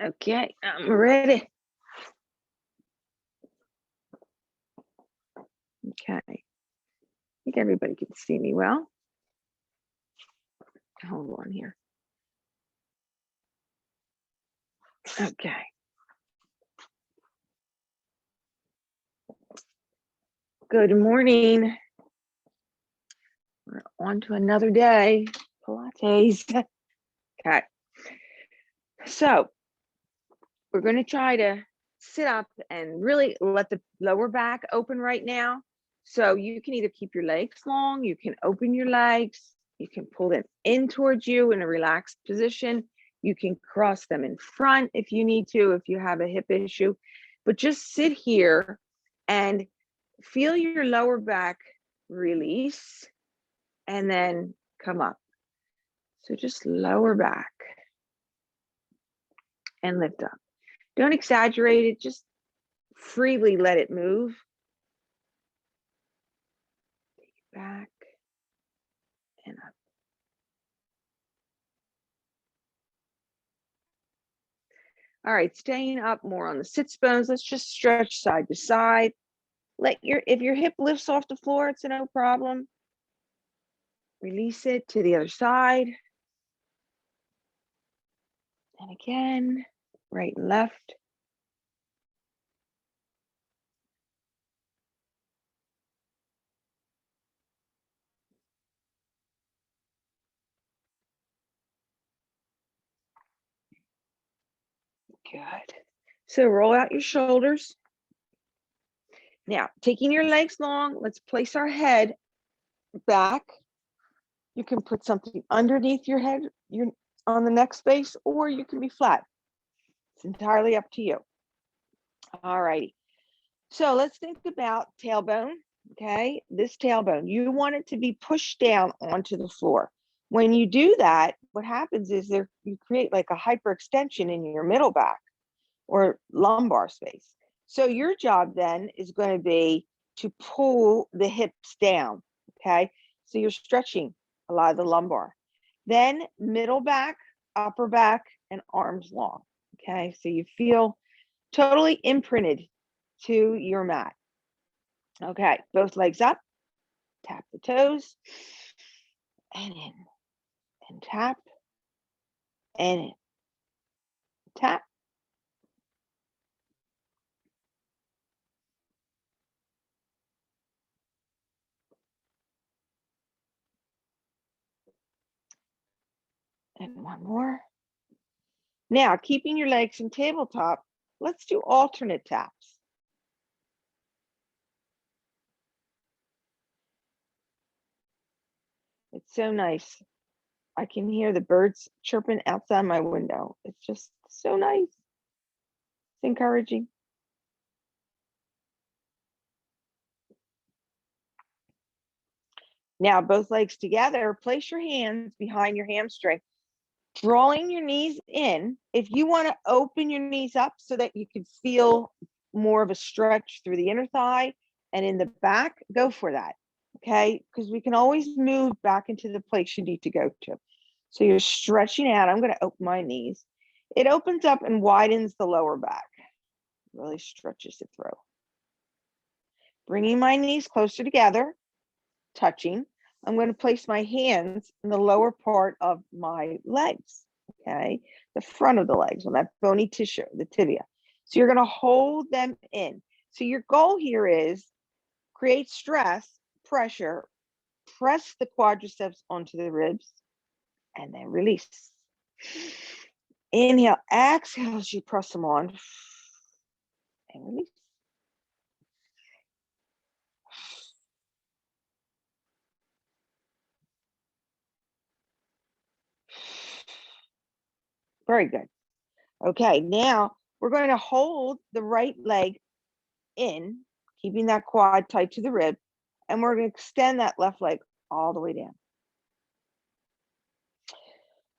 Okay, I'm ready. Okay, I think everybody can see me well. Hold on here. Okay. Good morning. We're on to another day. Pilates. Okay. So we're going to try to sit up and really let the lower back open right now. So you can either keep your legs long, you can open your legs, you can pull them in towards you in a relaxed position. You can cross them in front if you need to, if you have a hip issue, but just sit here and feel your lower back release and then come up. So just lower back and lift up. Don't exaggerate it, just freely let it move. Take it back and up. All right, staying up more on the sits bones. Let's just stretch side to side. If your hip lifts off the floor, it's no problem. Release it to the other side. And again, right and left. Good. So roll out your shoulders. Now, taking your legs long, let's place our head back. You can put something underneath your head on the neck space, or you can be flat. It's entirely up to you. All righty. So let's think about tailbone. Okay, this tailbone, you want it to be pushed down onto the floor. When you do that, what happens is you create like a hyperextension in your middle back or lumbar space. So your job then is going to be to pull the hips down. Okay, so you're stretching a lot of the lumbar. Then middle back, upper back, and arms long. Okay, so you feel totally imprinted to your mat. Okay, both legs up, tap the toes, and in, and tap, and in, tap. And one more. Now, keeping your legs in tabletop, let's do alternate taps. It's so nice. I can hear the birds chirping outside my window. It's just so nice. It's encouraging. Now, both legs together, place your hands behind your hamstring, drawing your knees in. If you want to open your knees up so that you can feel more of a stretch through the inner thigh and in the back, go for that. Okay, because we can always move back into the place you need to go to. So you're stretching out. I'm going to open my knees. It opens up and widens the lower back, really stretches it through. Bringing my knees closer together, touching. I'm going to place my hands in the lower part of my legs, okay? The front of the legs on that bony tissue, the tibia. So you're going to hold them in. So your goal here is create stress, pressure, press the quadriceps onto the ribs, and then release. Inhale, exhale as you press them on, and release. Very good. Okay, now we're going to hold the right leg in, keeping that quad tight to the rib, and we're going to extend that left leg all the way down.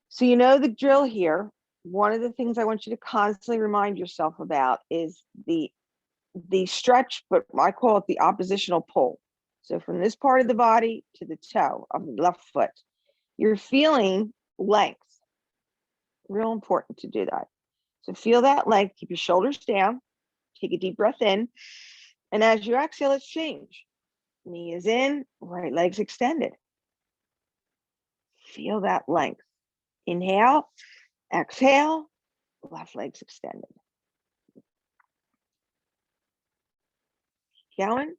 So you know the drill here. One of the things I want you to constantly remind yourself about is the stretch, but I call it the oppositional pull. So from this part of the body to the toe of the left foot, you're feeling length. Real important to do that. So feel that length, keep your shoulders down, take a deep breath in. And as you exhale, let's change. Knee is in, right leg's extended. Feel that length. Inhale, exhale, left leg's extended. Going.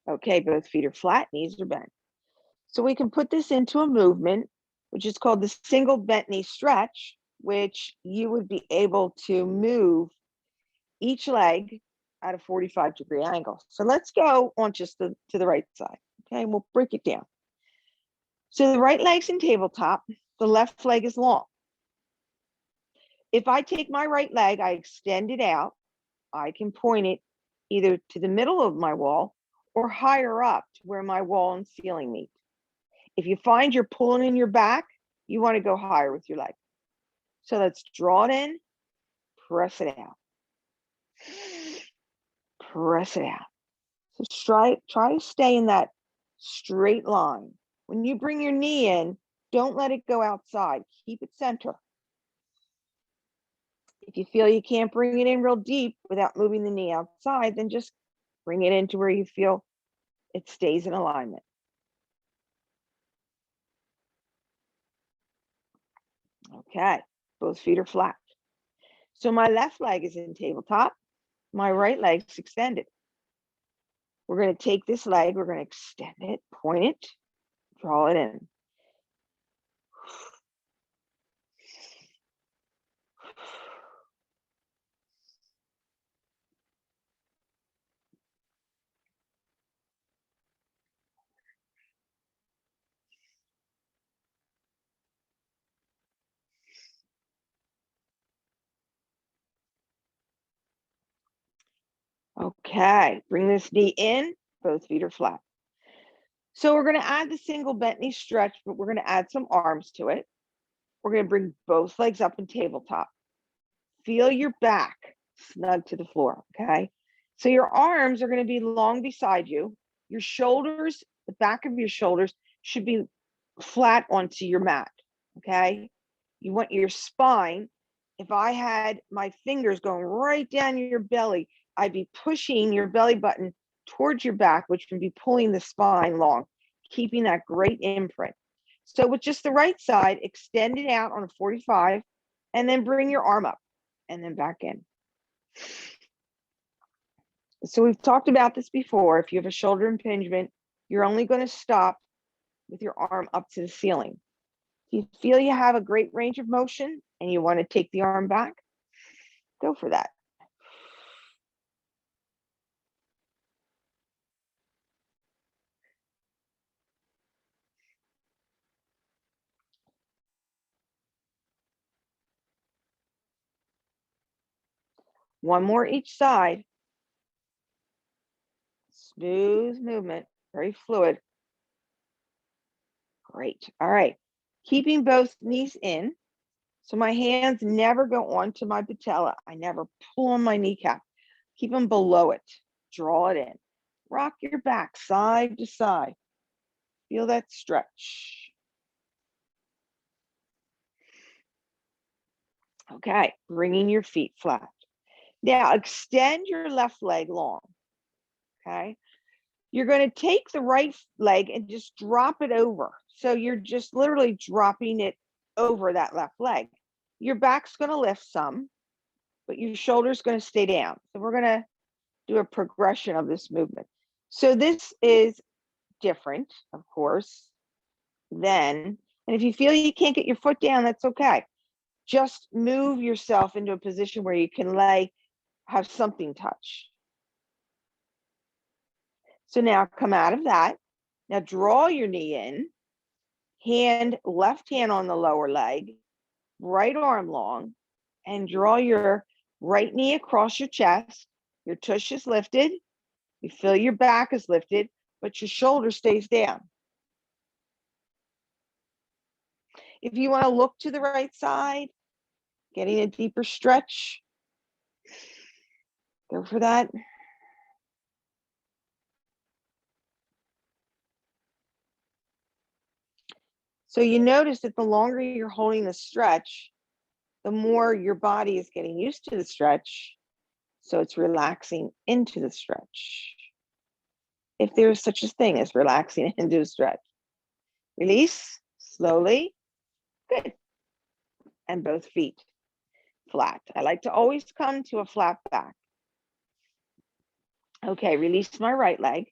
Okay, both feet are flat, knees are bent. So we can put this into a movement, which is called the single bent knee stretch, which you would be able to move each leg at a 45-degree angle. So let's go on just to the right side. Okay, we'll break it down. So the right leg's in tabletop, the left leg is long. If I take my right leg, I extend it out, I can point it either to the middle of my wall or higher up to where my wall and ceiling meet. If you find you're pulling in your back, you want to go higher with your leg. So let's draw it in, press it out. Press it out. So try to stay in that straight line. When you bring your knee in, don't let it go outside. Keep it center. If you feel you can't bring it in real deep without moving the knee outside, then just bring it into where you feel it stays in alignment. Okay, both feet are flat. So my left leg is in tabletop, my right leg's extended. We're going to take this leg, we're going to extend it, point it, draw it in. Okay, bring this knee in, both feet are flat. So we're going to add the single bent knee stretch, but we're going to add some arms to it. We're going to bring both legs up in tabletop. Feel your back snug to the floor, okay? So your arms are going to be long beside you. Your shoulders, the back of your shoulders should be flat onto your mat, okay? You want your spine. If I had my fingers going right down your belly, I'd be pushing your belly button towards your back, which would be pulling the spine long, keeping that great imprint. So with just the right side, extend it out on a 45, and then bring your arm up and then back in. So we've talked about this before. If you have a shoulder impingement, you're only going to stop with your arm up to the ceiling. If you feel you have a great range of motion and you want to take the arm back, go for that. One more each side. Smooth movement, very fluid. Great. All right. Keeping both knees in. So my hands never go onto my patella. I never pull on my kneecap. Keep them below it. Draw it in. Rock your back side to side. Feel that stretch. Okay, bringing your feet flat. Now extend your left leg long. Okay. You're going to take the right leg and just drop it over. So you're just literally dropping it over that left leg. Your back's going to lift some, but your shoulder's going to stay down. So we're going to do a progression of this movement. So this is different, of course, and if you feel you can't get your foot down, that's okay. Just move yourself into a position where you can have something touch. So now come out of that. Now draw your knee in, left hand on the lower leg, right arm long, and draw your right knee across your chest. Your tush is lifted. You feel your back is lifted, but your shoulder stays down. If you want to look to the right side, Getting a deeper stretch. Go for that. So you notice that the longer you're holding the stretch, the more your body is getting used to the stretch. So it's relaxing into the stretch. If there's such a thing as relaxing into a stretch. Release slowly. Good. And both feet flat. I like to always come to a flat back. Okay, release my right leg.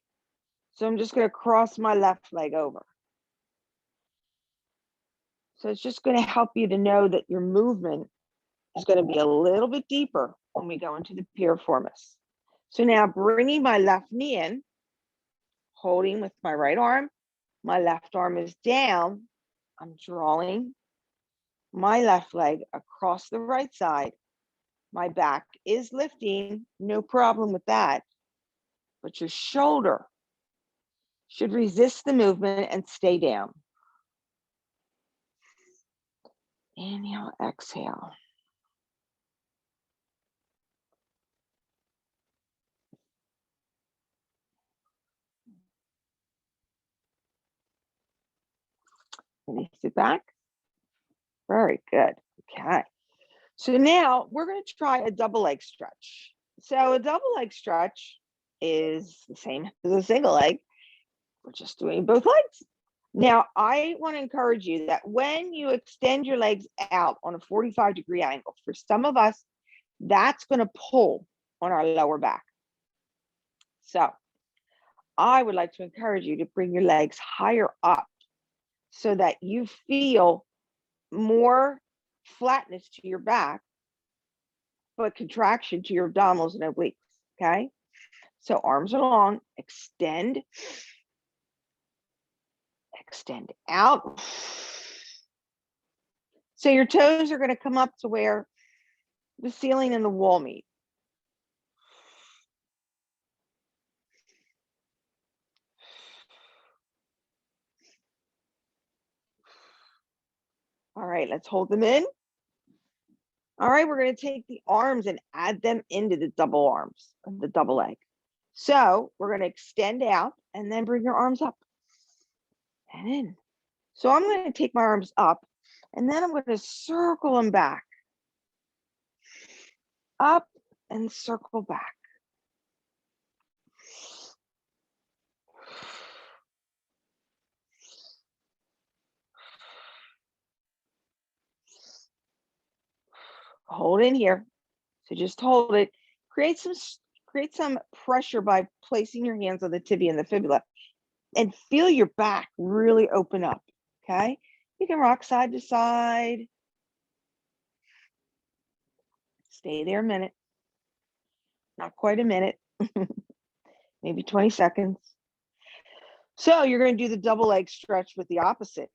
So I'm just going to cross my left leg over. So it's just going to help you to know that your movement is going to be a little bit deeper when we go into the piriformis. So now bringing my left knee in, holding with my right arm, my left arm is down. I'm drawing my left leg across the right side. My back is lifting, no problem with that. But your shoulder should resist the movement and stay down. Inhale, exhale. Release it back. Very good. Okay. So now we're going to try a double leg stretch. So a double leg stretch is the same as a single leg. We're just doing both legs. Now, I want to encourage you that when you extend your legs out on a 45-degree angle, for some of us, that's going to pull on our lower back. So I would like to encourage you to bring your legs higher up so that you feel more flatness to your back, but contraction to your abdominals and obliques, okay? So arms are long, extend out. So your toes are going to come up to where the ceiling and the wall meet. All right, let's hold them in. All right, we're going to take the arms and add them into the double arms, the double leg. So we're going to extend out and then bring your arms up and in. So I'm going to take my arms up and then I'm going to circle them back. Up and circle back. Hold in here. So just hold it. Create some pressure by placing your hands on the tibia and the fibula and feel your back really open up. Okay. You can rock side to side. Stay there a minute. Not quite a minute. Maybe 20 seconds. So you're going to do the double leg stretch with the opposite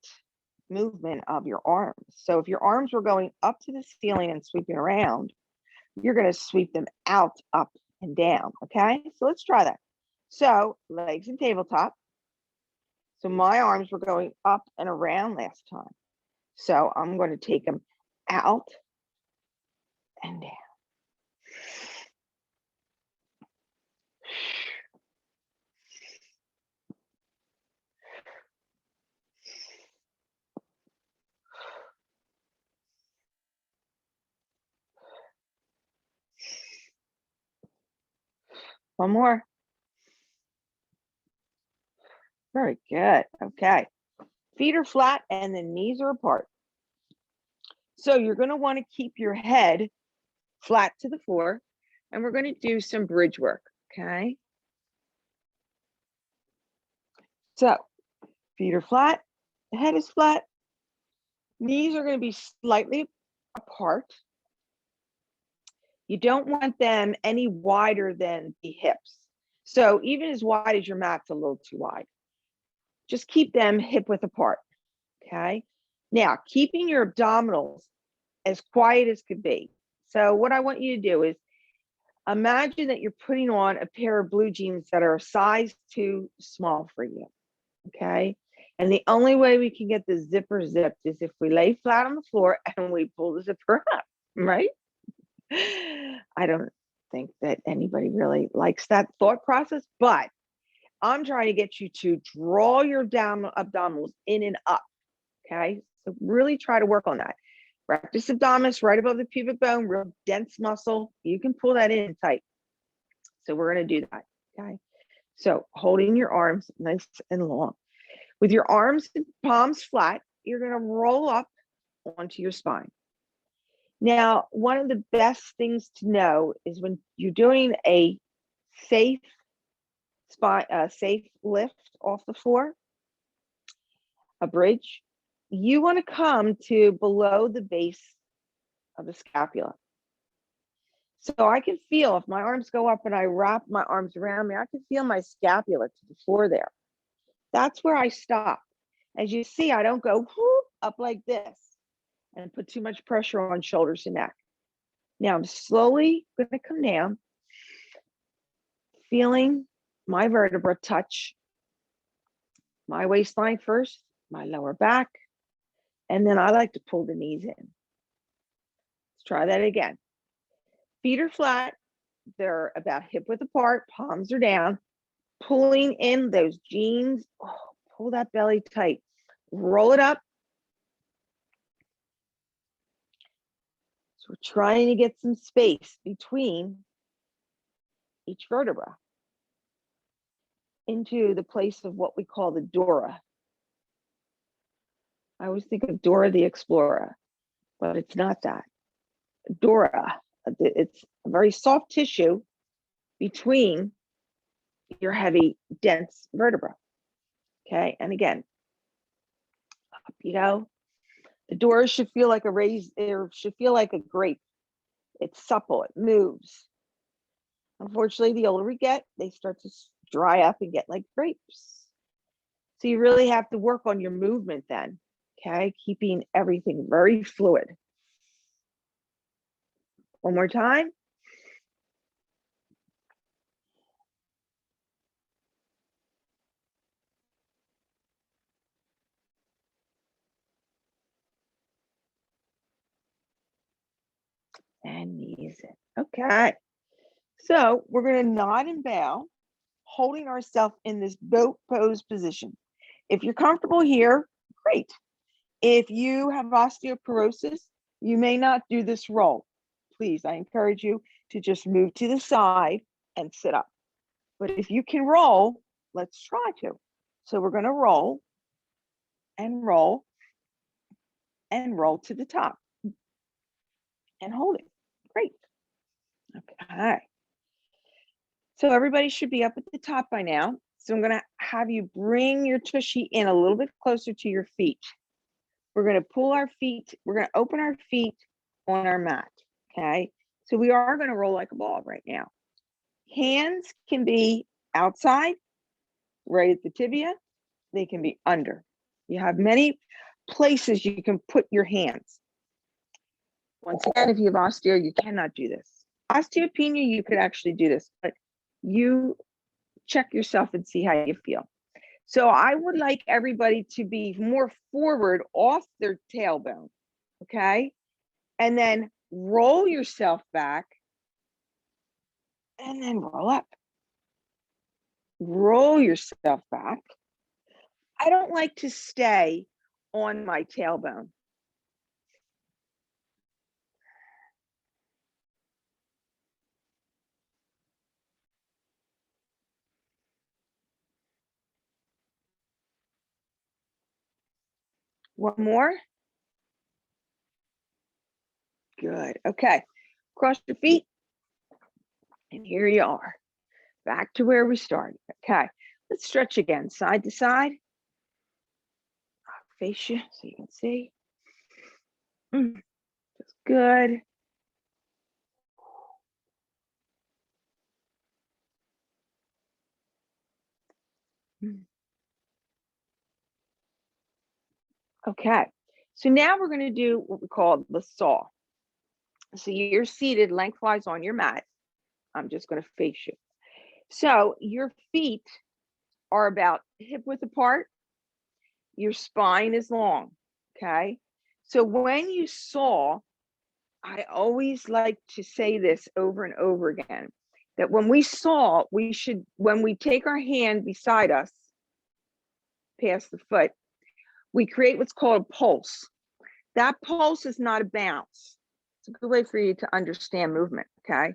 movement of your arms. So if your arms were going up to the ceiling and sweeping around, you're going to sweep them out, up, and down. Okay, so let's try that. So legs in tabletop. So my arms were going up and around last time. So I'm going to take them out and down. One more. Very good. Okay. Feet are flat and the knees are apart. So you're going to want to keep your head flat to the floor. And we're going to do some bridge work. Okay. So feet are flat. The head is flat. Knees are going to be slightly apart. You don't want them any wider than the hips. So even as wide as your mat's a little too wide. Just keep them hip width apart. Okay. Now, keeping your abdominals as quiet as could be. So what I want you to do is imagine that you're putting on a pair of blue jeans that are a size too small for you. Okay. And the only way we can get the zipper zipped is if we lay flat on the floor and we pull the zipper up. right? I don't think that anybody really likes that thought process, but I'm trying to get you to draw your down abdominals in and up. Okay. So really try to work on that. Rectus abdominis right above the pubic bone, real dense muscle. You can pull that in tight. So we're going to do that. Okay. So holding your arms nice and long. With your arms and palms flat, you're going to roll up onto your spine. Now, one of the best things to know is when you're doing a safe spine, safe lift off the floor, a bridge, you want to come to below the base of the scapula. So I can feel if my arms go up and I wrap my arms around me, I can feel my scapula to the floor there. That's where I stop. As you see, I don't go whoop, up like this and put too much pressure on shoulders and neck. Now I'm slowly going to come down, feeling my vertebra touch my waistline first, my lower back, and then I like to pull the knees in. Let's try that again. Feet are flat. They're about hip width apart. Palms are down. Pulling in those jeans. Oh, pull that belly tight. Roll it up. So we're trying to get some space between each vertebra into the place of what we call the dura. I always think of Dora the Explorer, but it's not that. Dura, it's a very soft tissue between your heavy, dense vertebra. Okay, and again, up you go. The dura should feel like a raised, or should feel like a grape. It's supple, it moves. Unfortunately, the older we get, they start to dry up and get like grapes. So you really have to work on your movement then, okay? Keeping everything very fluid. One more time. And knees in. Okay. So we're going to nod and bow, holding ourselves in this boat pose position. If you're comfortable here, great. If you have osteoporosis, you may not do this roll. Please, I encourage you to just move to the side and sit up. But if you can roll, let's try to. So we're going to roll and roll and roll to the top and hold it. Great. Okay. So everybody should be up at the top by now. So I'm going to have you bring your tushy in a little bit closer to your feet. We're going to pull our feet. We're going to open our feet on our mat. Okay. So we are going to roll like a ball right now. Hands can be outside, right at the tibia. They can be under. You have many places you can put your hands. Once again, if you have osteo, you cannot do this. Osteopenia, you could actually do this, but you check yourself and see how you feel. So I would like everybody to be more forward off their tailbone, okay? And then roll yourself back and then roll up. Roll yourself back. I don't like to stay on my tailbone. One more. Good. Okay. Cross your feet. And here you are. Back to where we started. Okay. Let's stretch again. Side to side. I'll face you so you can see. That's good. Okay. So now we're going to do what we call the saw. So you're seated lengthwise on your mat. I'm just going to face you. So your feet are about hip width apart. Your spine is long. Okay. So when you saw, I always like to say this over and over again, that when we saw, when we take our hand beside us, past the foot, we create what's called a pulse. That pulse is not a bounce. It's a good way for you to understand movement, okay?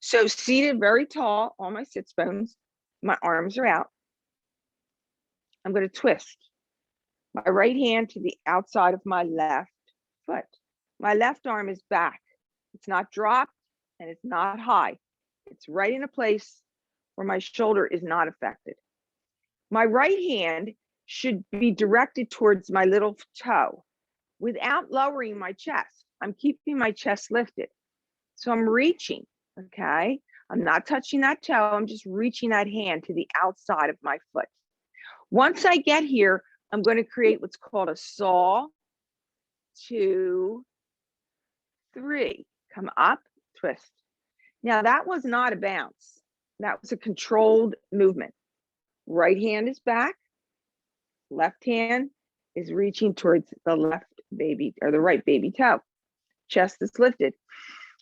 So seated very tall on my sits bones, my arms are out. I'm going to twist my right hand to the outside of my left foot. My left arm is back. It's not dropped and it's not high. It's right in a place where my shoulder is not affected. My right hand should be directed towards my little toe without lowering my chest. I'm keeping my chest lifted. So I'm reaching, okay? I'm not touching that toe. I'm just reaching that hand to the outside of my foot. Once I get here, I'm going to create what's called a saw, 2, 3. Come up, twist. Now that was not a bounce. That was a controlled movement. Right hand is back. Left hand is reaching towards the left baby or the right baby toe. Chest is lifted.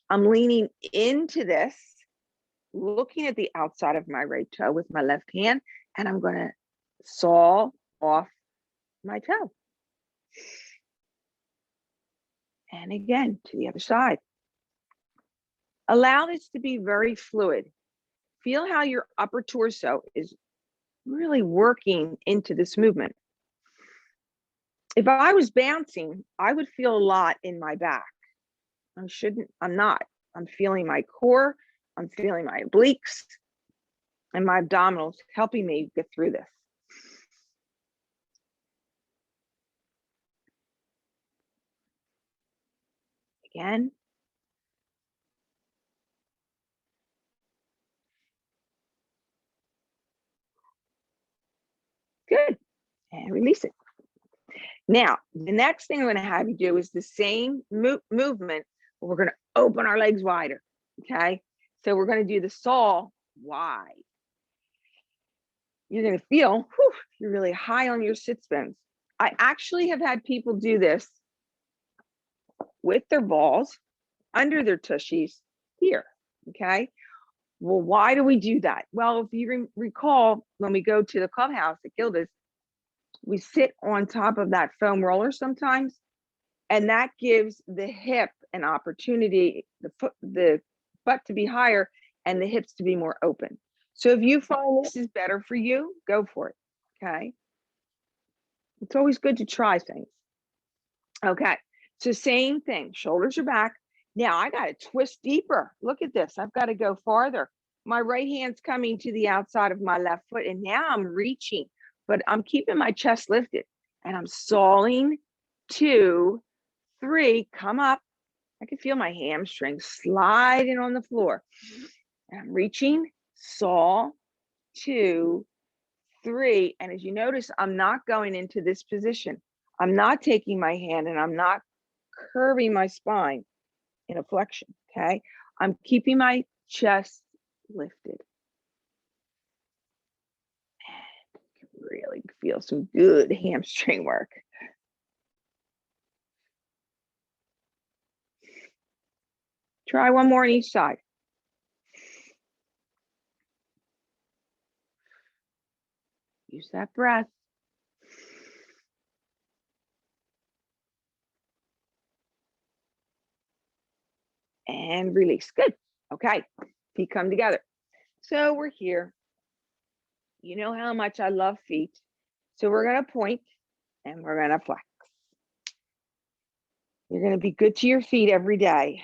I'm leaning into this, looking at the outside of my right toe with my left hand, and I'm going to saw off my toe. And again, to the other side. Allow this to be very fluid. Feel how your upper torso is really working into this movement. If I was bouncing, I would feel a lot in my back. I'm not. I'm feeling my core, I'm feeling my obliques and my abdominals helping me get through this. Again. Good. And release it. Now, the next thing I'm going to have you do is the same movement, but we're going to open our legs wider. Okay. So we're going to do the saw wide. You're going to feel you're really high on your sits bones. I actually have had people do this with their balls under their tushies here. Okay. Well, why do we do that? Well, if you recall, when we go to the clubhouse at Gilda's, we sit on top of that foam roller sometimes, and that gives the hip an opportunity, the butt to be higher and the hips to be more open. So if you find this is better for you, go for it, okay? It's always good to try things. Okay, so same thing, shoulders are back. Now I got to twist deeper. Look at this, I've got to go farther. My right hand's coming to the outside of my left foot, and now I'm reaching, but I'm keeping my chest lifted, and I'm sawing 2, 3, come up. I can feel my hamstrings sliding on the floor. And I'm reaching, saw, 2, 3. And as you notice, I'm not going into this position. I'm not taking my hand and I'm not curving my spine in a flexion, okay? I'm keeping my chest lifted. And you can really feel some good hamstring work. Try one more on each side. Use that breath. And release. Good. Okay. Feet come together. So we're here. You know how much I love feet. So we're going to point and we're going to flex. You're going to be good to your feet every day.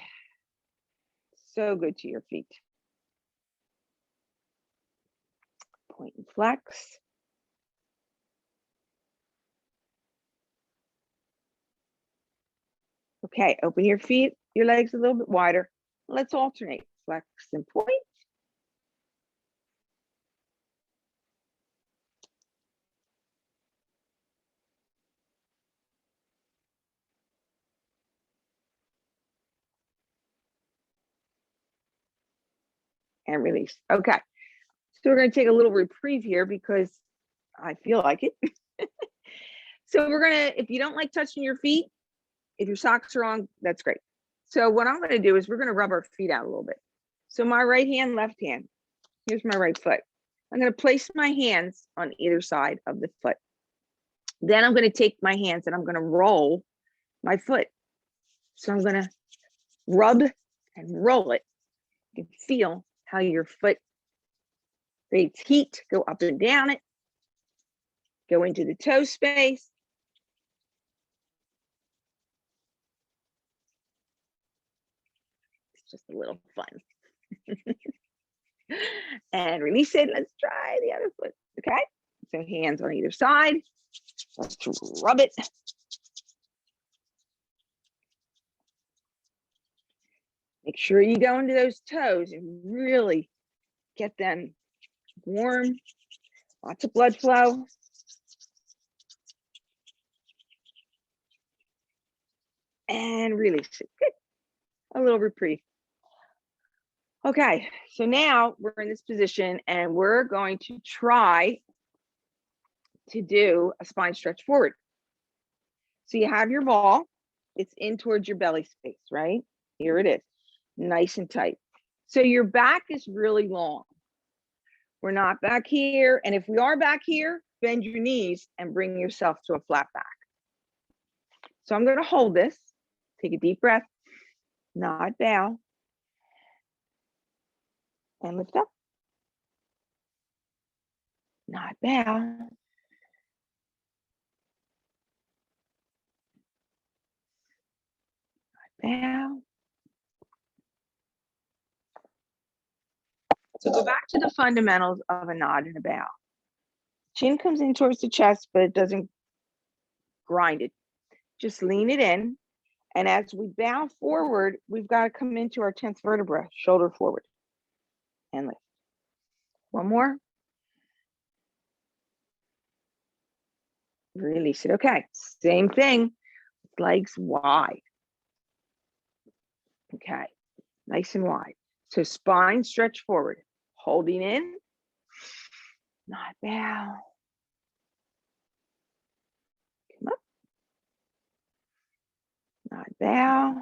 So good to your feet. Point and flex. Okay, open your feet, your legs a little bit wider. Let's alternate. Flex and point. And release. Okay, so we're going to take a little reprieve here because I feel like it. So we're going to, if you don't like touching your feet, if your socks are on, that's great. So what I'm going to do is we're going to rub our feet out a little bit. So my right hand, left hand, here's my right foot. I'm going to place my hands on either side of the foot. Then I'm going to take my hands and I'm going to roll my foot. So I'm going to rub and roll it. You can feel how your foot creates heat, go up and down it, go into the toe space. It's just a little fun. And release it. Let's try the other foot. Okay. So hands on either side. Let's rub it. Make sure you go into those toes and really get them warm. Lots of blood flow. And release it. Good. A little reprieve. Okay, so now we're in this position and we're going to try to do a spine stretch forward. So you have your ball, it's in towards your belly space, right? Here it is, nice and tight. So your back is really long. We're not back here. And if we are back here, bend your knees and bring yourself to a flat back. So I'm going to hold this, take a deep breath, nod, bow, and lift up. Nod, bow. Bow. So go back to the fundamentals of a nod and a bow. Chin comes in towards the chest, but it doesn't grind it. Just lean it in. And as we bow forward, we've got to come into our 10th vertebra, shoulder forward. And lift. One more. Release it. Okay, same thing. Legs wide. Okay, nice and wide. So spine stretch forward, holding in, nod, bow. Come up. Nod, bow.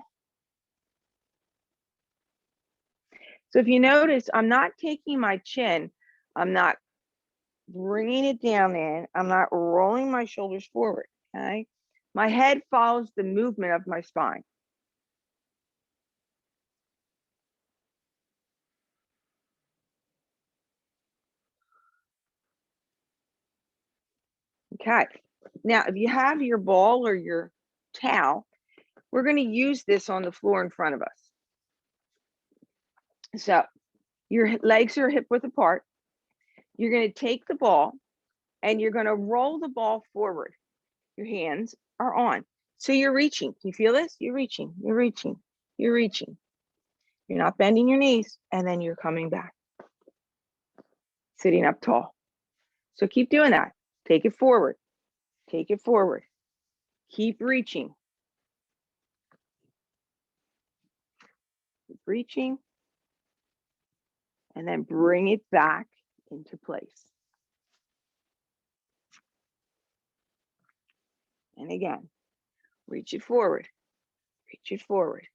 So if you notice, I'm not taking my chin, I'm not bringing it down in, I'm not rolling my shoulders forward, okay? My head follows the movement of my spine. Okay, now if you have your ball or your towel, we're going to use this on the floor in front of us. So your legs are hip width apart. You're going to take the ball and you're going to roll the ball forward. Your hands are on. So you're reaching. Can you feel this? You're reaching, you're reaching, you're reaching. You're not bending your knees, and then you're coming back. Sitting up tall. So keep doing that. Take it forward. Take it forward. Keep reaching. Keep reaching. And then bring it back into place. And again, reach it forward. Reach it forward.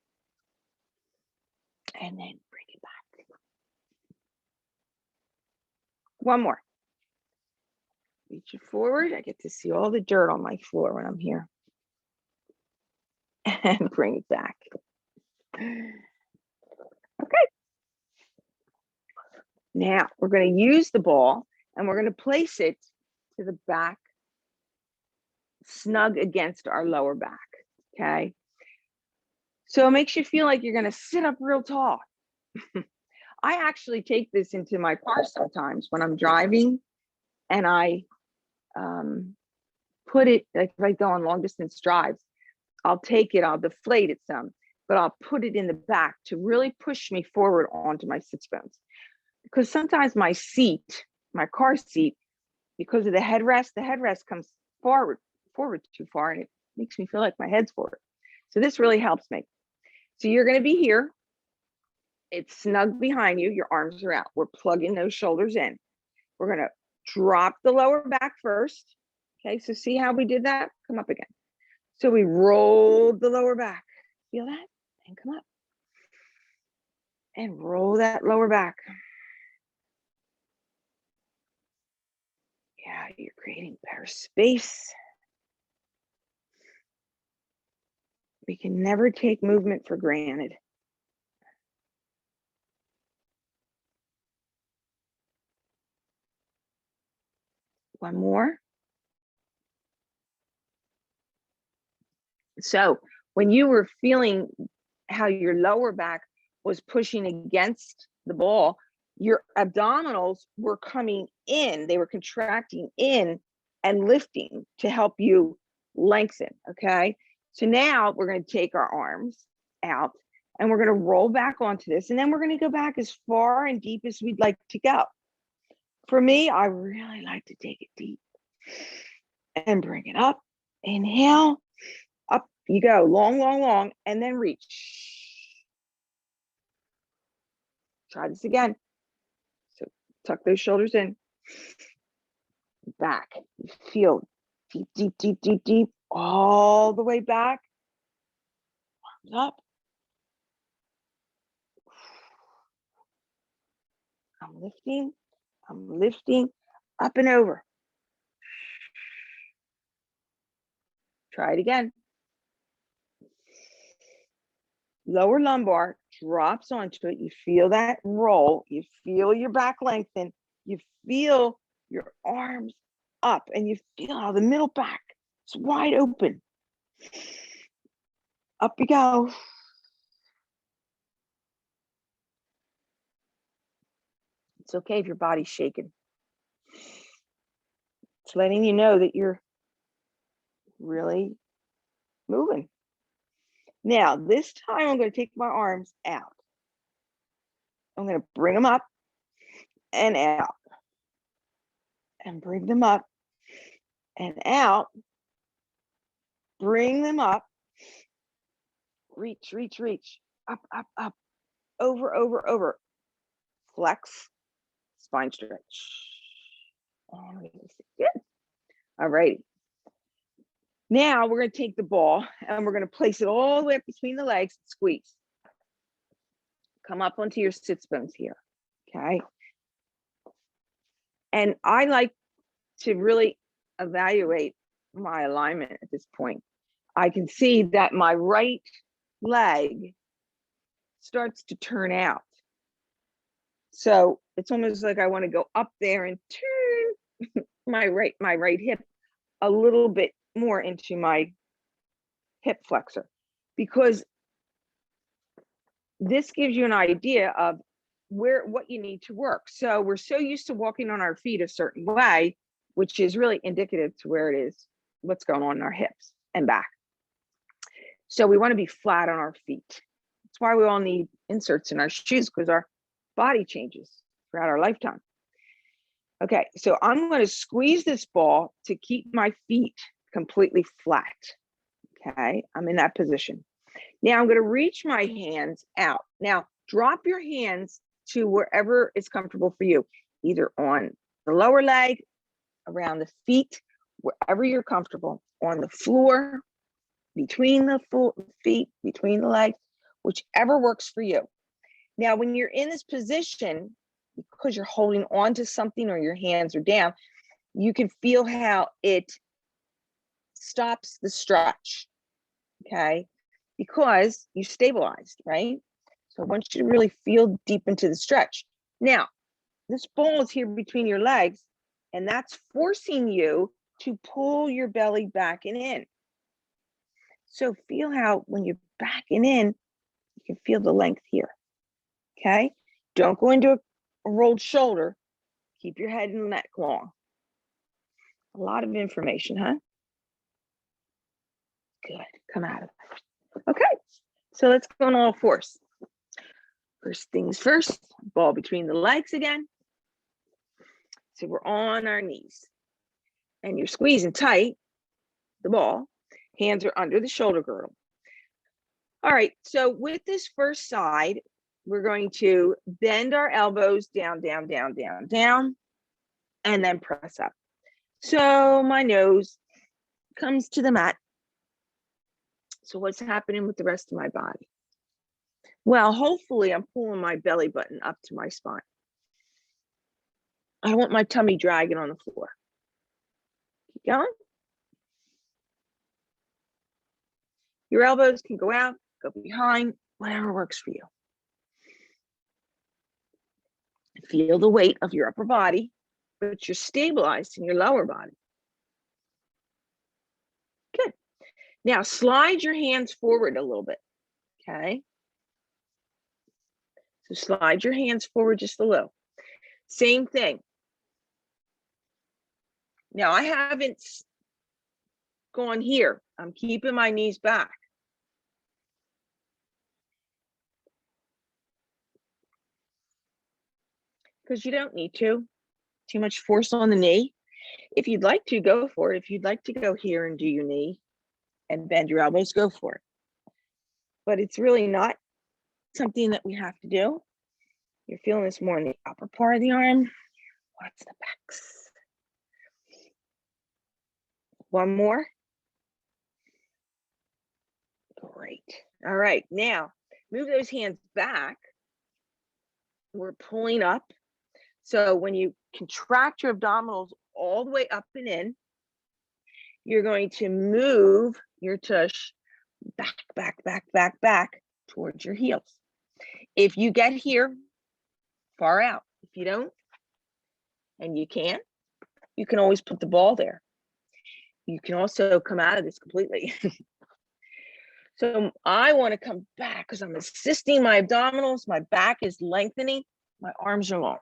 And then bring it back. One more. Reach it forward. I get to see all the dirt on my floor when I'm here. And bring it back. Okay. Now we're going to use the ball and we're going to place it to the back, snug against our lower back. Okay. So it makes you feel like you're going to sit up real tall. I actually take this into my car sometimes when I'm driving, and I put it, like if I go on long distance drives, I'll take it, I'll deflate it some, but I'll put it in the back to really push me forward onto my sits bones. Because sometimes my seat, my car seat, because of the headrest comes forward too far, and it makes me feel like my head's forward. So this really helps me. So you're going to be here. It's snug behind you. Your arms are out. We're plugging those shoulders in. We're going to drop the lower back first. Okay, so see how we did that? Come up again. So we rolled the lower back. Feel that? and come up. And roll that lower back. Yeah, you're creating better space. We can never take movement for granted. One more. So when you were feeling how your lower back was pushing against the ball, your abdominals were coming in, they were contracting in and lifting to help you lengthen, okay? So now we're going to take our arms out and we're going to roll back onto this, and then we're going to go back as far and deep as we'd like to go. For me, I really like to take it deep and bring it up. Inhale, up you go, long, long, long, and then reach. Try this again. So tuck those shoulders in. Back. You feel deep, deep, deep, deep, deep, all the way back. Arms up. I'm lifting, up and over. Try it again. Lower lumbar drops onto it. You feel that roll. You feel your back lengthen. You feel your arms up, and you feel how the middle back is wide open. Up you go. It's okay if your body's shaking. It's letting you know that you're really moving. Now, this time I'm going to take my arms out. I'm going to bring them up and out. And bring them up and out. Bring them up. Reach, reach, reach. Up, up, up. Over, over, over. Flex. Spine stretch. Good. All righty. Now we're going to take the ball and we're going to place it all the way up between the legs. Squeeze. Come up onto your sits bones here. Okay. And I like to really evaluate my alignment at this point. I can see that my right leg starts to turn out. So it's almost like I want to go up there and turn my right hip a little bit more into my hip flexor, because this gives you an idea of what you need to work. So we're so used to walking on our feet a certain way, which is really indicative to where it is, what's going on in our hips and back. So we want to be flat on our feet. That's why we all need inserts in our shoes, because our body changes throughout our lifetime. Okay, so I'm going to squeeze this ball to keep my feet completely flat. Okay, I'm in that position. Now I'm going to reach my hands out. Now drop your hands to wherever is comfortable for you, either on the lower leg, around the feet, wherever you're comfortable, on the floor, between the feet, between the legs, whichever works for you. Now, when you're in this position, because you're holding on to something or your hands are down, you can feel how it stops the stretch, okay? Because you stabilized, right? So I want you to really feel deep into the stretch. Now, this ball is here between your legs, and that's forcing you to pull your belly back and in. So feel how when you're backing in, you can feel the length here, okay? Don't go into a rolled shoulder. Keep your head and neck long. A lot of information, huh? Good, come out of it. Okay, so let's go on all fours. First things first, ball between the legs again. So we're on our knees. And you're squeezing tight the ball. Hands are under the shoulder girdle. All right, so with this first side, we're going to bend our elbows down, down, down, down, down, and then press up. So my nose comes to the mat. So what's happening with the rest of my body? Well, hopefully I'm pulling my belly button up to my spine. I don't want my tummy dragging on the floor. Keep going. Your elbows can go out, go behind, whatever works for you. Feel the weight of your upper body, but you're stabilized in your lower body. Good. Now slide your hands forward a little bit, okay? So slide your hands forward just a little. Same thing. Now I haven't gone here. I'm keeping my knees back. Because you don't need to. Too much force on the knee. If you'd like to, go for it. If you'd like to go here and do your knee and bend your elbows, go for it. But it's really not something that we have to do. You're feeling this more in the upper part of the arm. Watch the backs. One more. Great. All right, now move those hands back. We're pulling up. So when you contract your abdominals all the way up and in, you're going to move your tush back towards your heels. If you get here, far out. If you don't, and you can always put the ball there. You can also come out of this completely. So I want to come back because I'm assisting my abdominals. My back is lengthening. My arms are long.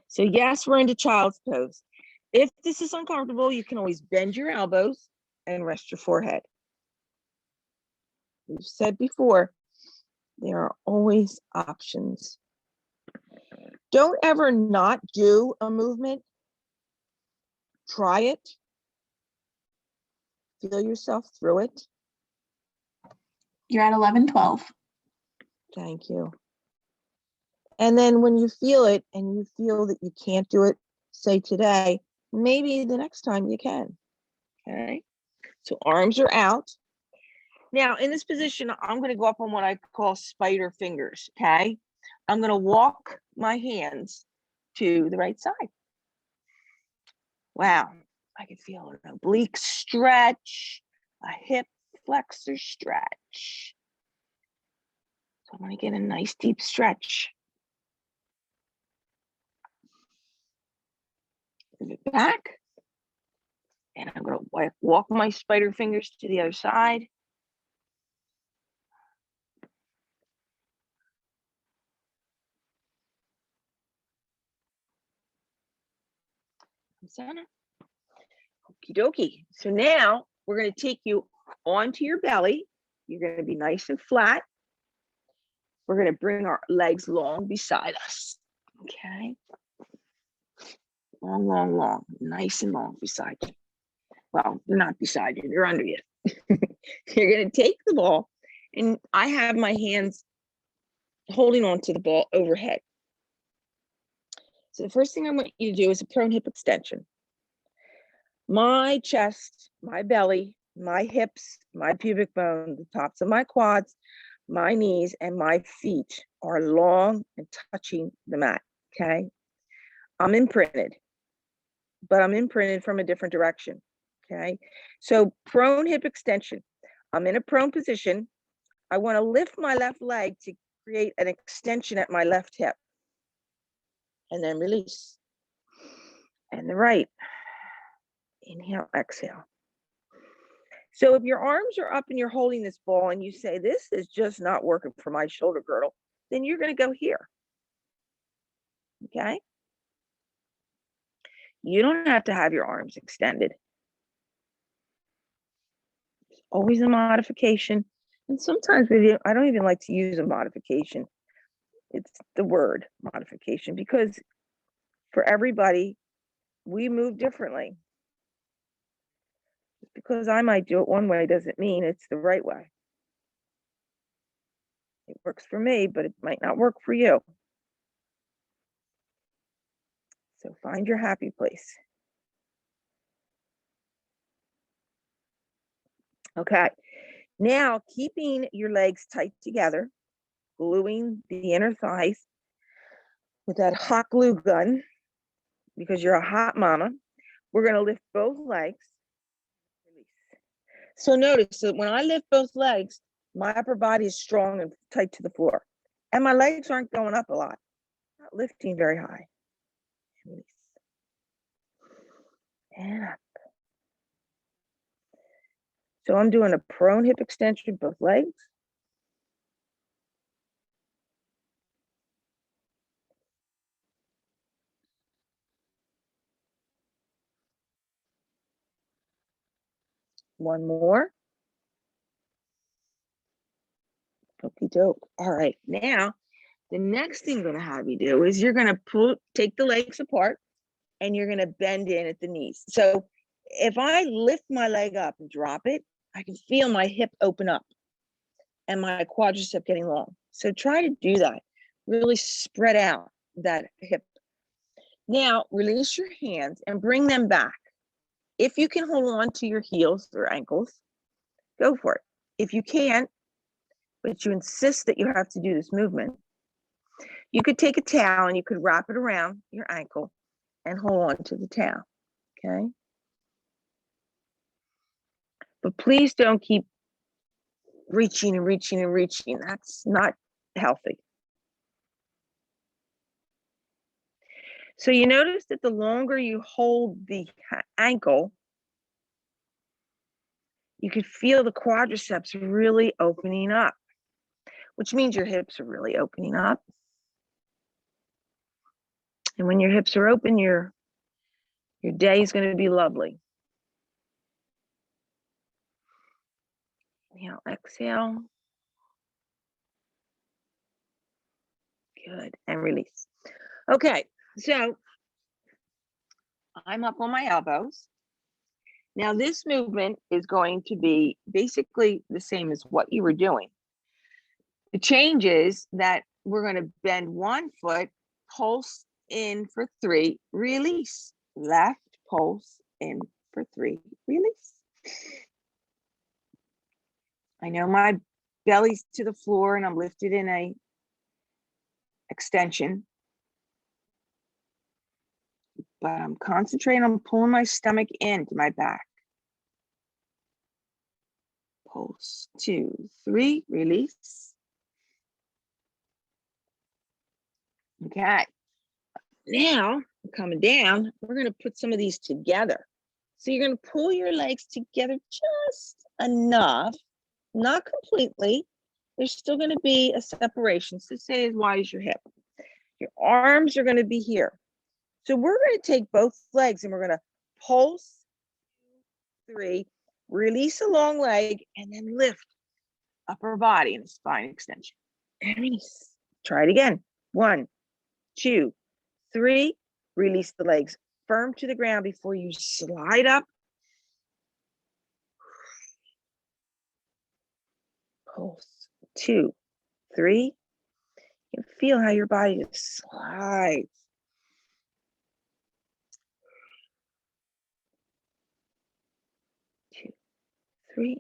So yes, we're into child's pose. If this is uncomfortable, you can always bend your elbows and rest your forehead. We've said before, there are always options. Don't ever not do a movement. Try it. Feel yourself through it. You're at 11:12. Thank you. And then when you feel it and you feel that you can't do it, say today, maybe the next time you can. Okay. So arms are out. Now in this position, I'm going to go up on what I call spider fingers. Okay. I'm going to walk my hands to the right side. Wow. I can feel an oblique stretch, a hip flexor stretch. So I'm going to get a nice deep stretch. Move it back. And I'm going to walk my spider fingers to the other side. Center. Okie dokie. So now we're going to take you onto your belly. You're going to be nice and flat. We're going to bring our legs long beside us. Okay. Long, long, long. Nice and long beside you. Well, they're not beside you. They're under you. You're going to take the ball, and I have my hands holding on to the ball overhead. So the first thing I want you to do is a prone hip extension. My chest, my belly, my hips, my pubic bone, the tops of my quads, my knees, and my feet are long and touching the mat, okay? I'm imprinted, but I'm imprinted from a different direction, okay? So prone hip extension. I'm in a prone position. I want to lift my left leg to create an extension at my left hip. And then release. And the right. Inhale, exhale. So if your arms are up and you're holding this ball and you say, this is just not working for my shoulder girdle, then you're going to go here. Okay? You don't have to have your arms extended. It's always a modification. And sometimes I don't even like to use a modification. It's the word modification, because for everybody, we move differently. Just because I might do it one way doesn't mean it's the right way. It works for me, but it might not work for you. So find your happy place. Okay, Now, keeping your legs tight together, gluing the inner thighs with that hot glue gun, because you're a hot mama, we're going to lift both legs. So notice that when I lift both legs, my upper body is strong and tight to the floor. And my legs aren't going up a lot, not lifting very high. Release. And up. So I'm doing a prone hip extension, both legs. One more. Okie doke. All right, now the next thing I'm going to have you do is you're going to take the legs apart and you're going to bend in at the knees. So if I lift my leg up and drop it, I can feel my hip open up and my quadricep getting long. So try to do that. Really spread out that hip. Now release your hands and bring them back. If you can hold on to your heels or ankles, go for it. If you can't, but you insist that you have to do this movement, you could take a towel and you could wrap it around your ankle and hold on to the towel, okay? But please don't keep reaching and reaching and reaching. That's not healthy. So you notice that the longer you hold the ankle, you could feel the quadriceps really opening up, which means your hips are really opening up. And when your hips are open, your day is going to be lovely. Now exhale. Good. And release. Okay. So I'm up on my elbows. Now this movement is going to be basically the same as what you were doing. The change is that we're going to bend one foot, pulse in for 3, release. Left, pulse in for 3, release. I know my belly's to the floor and I'm lifted in a extension, but I'm concentrating on pulling my stomach into my back. Pulse 2, 3, release. Okay. Now, coming down, we're going to put some of these together. So you're going to pull your legs together just enough, not completely. There's still going to be a separation. So say as wide as your hip. Your arms are going to be here. So we're going to take both legs and we're going to pulse 3, release a long leg, and then lift upper body and spine extension. And release. Try it again. 1, 2, 3, release the legs firm to the ground before you slide up. Pulse 2, 3. You can feel how your body just slides. 2, 3.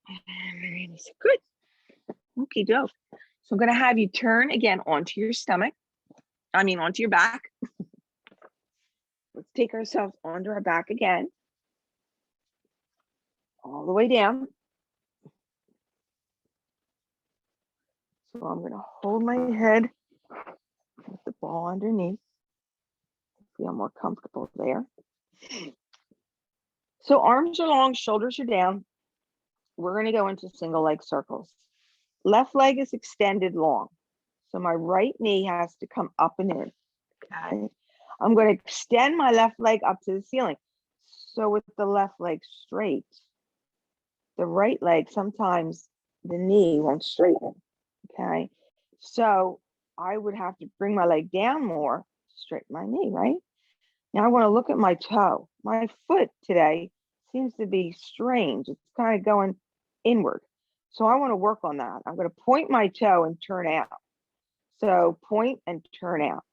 And release. Good. Okay, dope. So I'm going to have you turn again onto your stomach. Onto your back. Let's take ourselves onto our back again. All the way down. So I'm going to hold my head with the ball underneath. Feel more comfortable there. So arms are long, shoulders are down. We're going to go into single leg circles. Left leg is extended long. So my right knee has to come up and in. Okay. I'm going to extend my left leg up to the ceiling. So with the left leg straight, the right leg, sometimes the knee won't straighten. Okay. So I would have to bring my leg down more to straighten my knee, right? Now I want to look at my toe. My foot today seems to be strange. It's kind of going inward. So I want to work on that. I'm going to point my toe and turn out. So point and turn out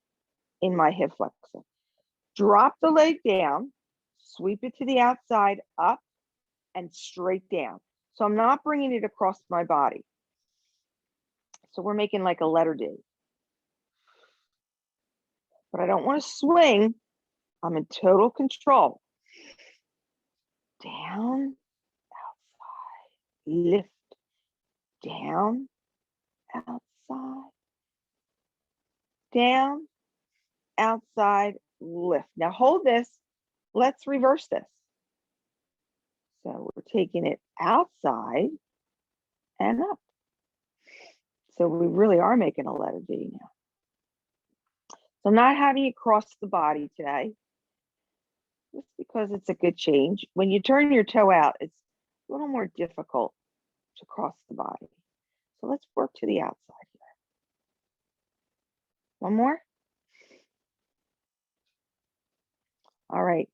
in my hip flexor. Drop the leg down, sweep it to the outside, up and straight down. So I'm not bringing it across my body. So we're making like a letter D. But I don't want to swing. I'm in total control. Down, outside, lift, down, outside, down, outside, lift. Now hold this. Let's reverse this. So we're taking it outside and up. So we really are making a letter D now. So I'm not having it cross the body today, just because it's a good change. When you turn your toe out, it's a little more difficult to cross the body. So let's work to the outside here. One more. All right,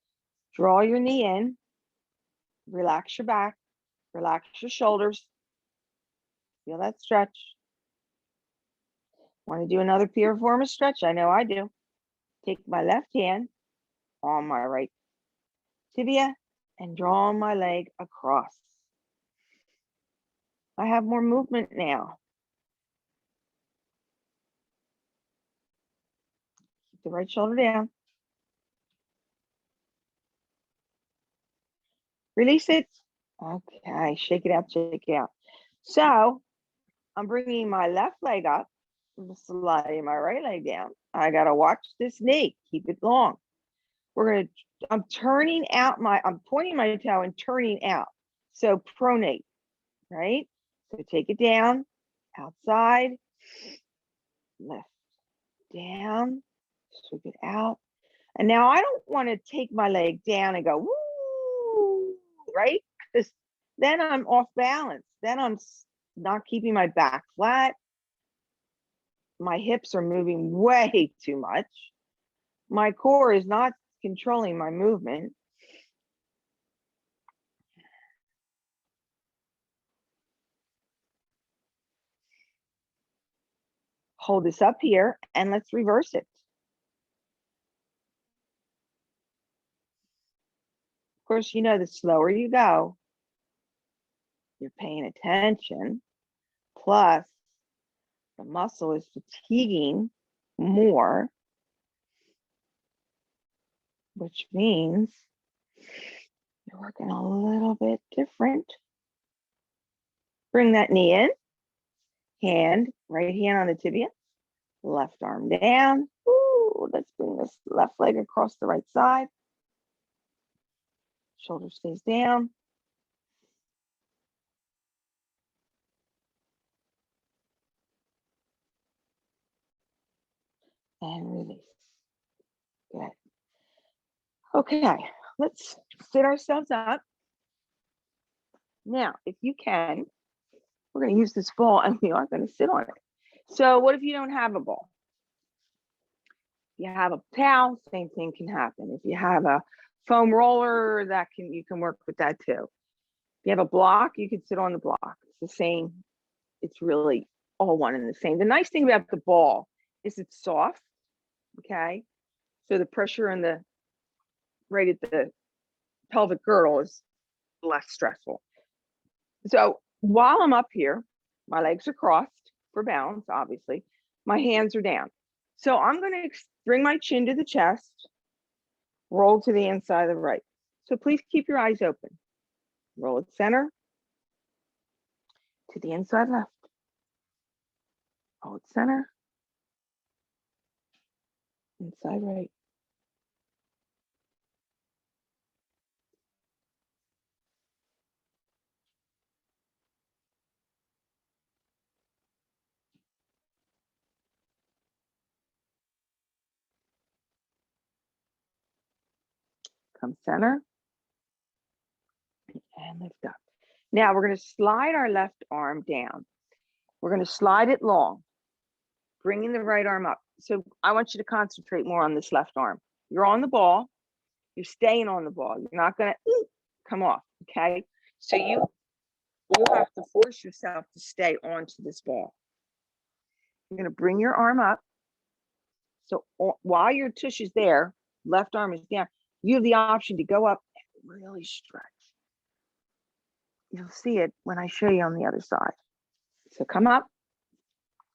draw your knee in, relax your back, relax your shoulders. Feel that stretch. Want to do another piriformis stretch? I know I do. Take my left hand on my right tibia and draw my leg across. I have more movement now. Keep the right shoulder down. Release it. Okay, shake it out, shake it out. So I'm bringing my left leg up, sliding my right leg down. I gotta watch this knee, keep it long. I'm turning out I'm pointing my toe and turning out. So pronate, right? So take it down, outside, lift, down, sweep it out. And now I don't want to take my leg down and go, woo, right? Because then I'm off balance. Then I'm not keeping my back flat. My hips are moving way too much. My core is not controlling my movement. Hold this up here and let's reverse it. Of course, you know, the slower you go, you're paying attention. Plus, the muscle is fatiguing more, which means you're working a little bit different. Bring that knee in, right hand on the tibia, left arm down. Ooh, let's bring this left leg across the right side. Shoulder stays down. And release. Good. Okay, let's sit ourselves up. Now, if you can, we're going to use this ball and we are going to sit on it. So what if you don't have a ball? If you have a towel, same thing can happen. If you have a foam roller, you can work with that too. If you have a block, you can sit on the block. It's the same. It's really all one and the same. The nice thing about the ball is it's soft, okay? So the pressure in right at the pelvic girdle is less stressful. So while I'm up here, my legs are crossed for balance, obviously. My hands are down. So I'm going to bring my chin to the chest, roll to the inside of the right. So please keep your eyes open. Roll it center, to the inside left. Roll it center, inside right. Come center and lift up. Now we're going to slide our left arm down. We're going to slide it long, bringing the right arm up. So I want you to concentrate more on this left arm. You're on the ball. You're staying on the ball. You're not going to come off, okay? So you You have to force yourself to stay onto this ball. You're going to bring your arm up. So while your tush is there, left arm is down, you have the option to go up and really stretch. You'll see it when I show you on the other side. So come up.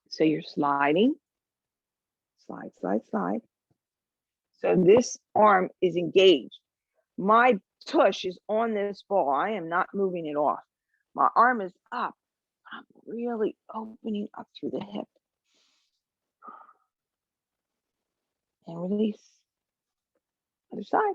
So you're sliding, slide, slide, slide. So this arm is engaged. My tush is on this ball. I am not moving it off. My arm is up. I'm really opening up through the hip. And release. Other side.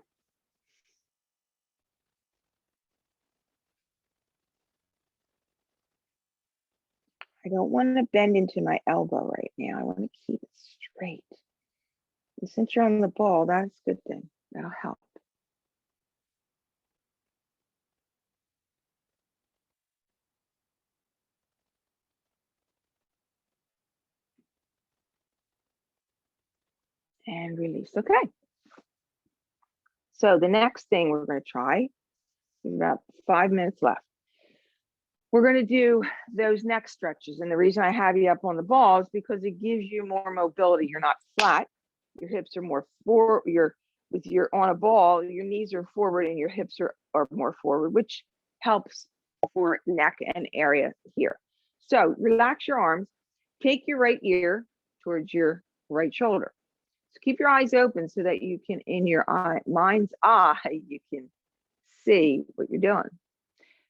I don't want to bend into my elbow right now. I want to keep it straight. And since you're on the ball, that's a good thing. That'll help. And release. Okay. So the next thing we're going to try, we've about 5 minutes left. We're going to do those neck stretches. And the reason I have you up on the ball is because it gives you more mobility. You're not flat. Your hips are more forward. With your on a ball, your knees are forward and your hips are more forward, which helps for neck and area here. So relax your arms. Take your right ear towards your right shoulder. So keep your eyes open so that you can, in your mind's eye, you can see what you're doing.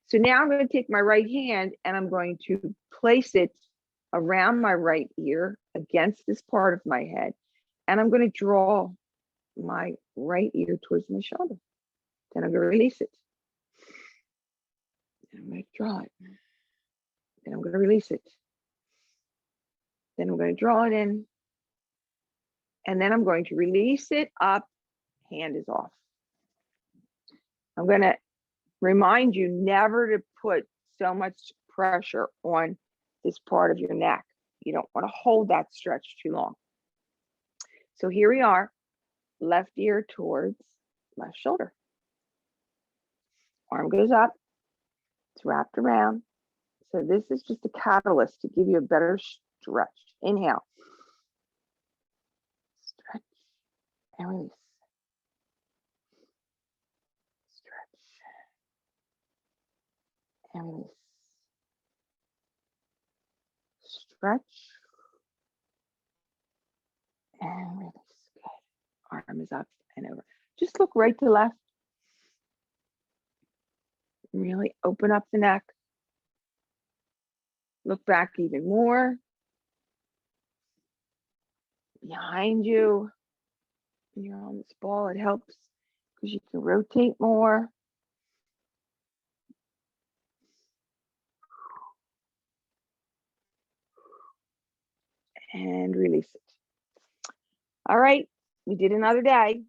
So now I'm going to take my right hand and I'm going to place it around my right ear against this part of my head. And I'm going to draw my right ear towards my shoulder. Then I'm going to release it. And I'm going to draw it. Then I'm going to release it. Then I'm going to draw it in. And then I'm going to release it up. Hand is off. I'm going to remind you never to put so much pressure on this part of your neck. You don't want to hold that stretch too long. So here we are, left ear towards left shoulder. Arm goes up, it's wrapped around. So this is just a catalyst to give you a better stretch. Inhale. Stretch and release. Stretch and release. Stretch and release. Good. Arm is up and over. Just look right to left. Really open up the neck. Look back even more. Behind you. When you're on this ball, it helps because you can rotate more. And release it. All right, we did another day.